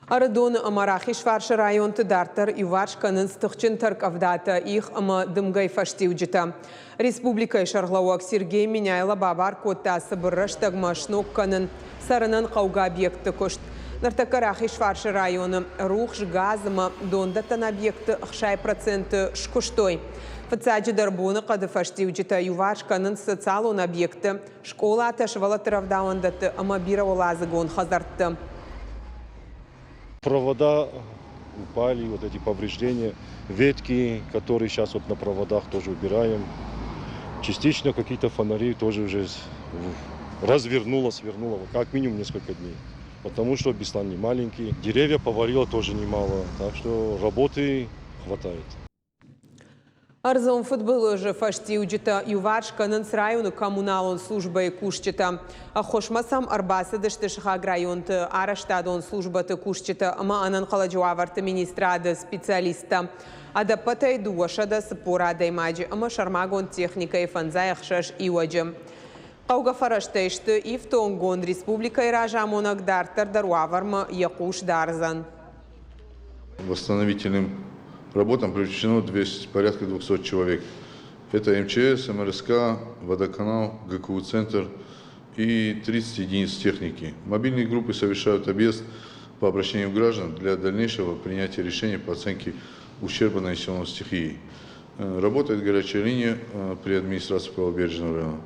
Арадон Марахиш Фарша район Тедартер и Варшканын стыхчин Таркавдата их дымгай фаштиуджита. Республика Шарлауак Сергей Миняйла Бабар Кота Сабырраштаг Машнокканын сарынын қауға объекты көшт. Нартакарахиш Фарша районы рух газыма дондатан объекты 6% шкуштой. Фацаджи Дарбуны қады фаштиуджита Юваршканын социалон объекты школа аташвала травдауандаты амабировалазыгон хазартты. Провода упали, вот эти повреждения, ветки, которые сейчас вот на проводах тоже убираем. Частично какие-то фонари тоже уже развернуло, свернуло, как минимум несколько дней. Потому что Беслан не маленький, деревья повалило тоже немало, так что работы хватает. Арзон футболы же фаштиуджита Юваршканын районы коммуналон службы кушчита. Хошмасам арбасыдышты шахаг районты араштадон службаты кушчита маанан қаладжуаварты министрады специалиста. Адапатай дуашада спорада имаджи, ама шармагон техника и фанзай ахшаш иуаджи. Қауға фараштайшты ифтонгон республика и ражамонак дартар даруаварма якуш дарзан. Восстановительным работам привлечено порядка 200 человек. Это МЧС, МРСК, водоканал, ГКУ-центр и 30 единиц техники. Мобильные группы совершают объезд по обращению граждан для дальнейшего принятия решений по оценке ущерба, нанесенного стихией. Работает горячая линия при администрации Правобережного района.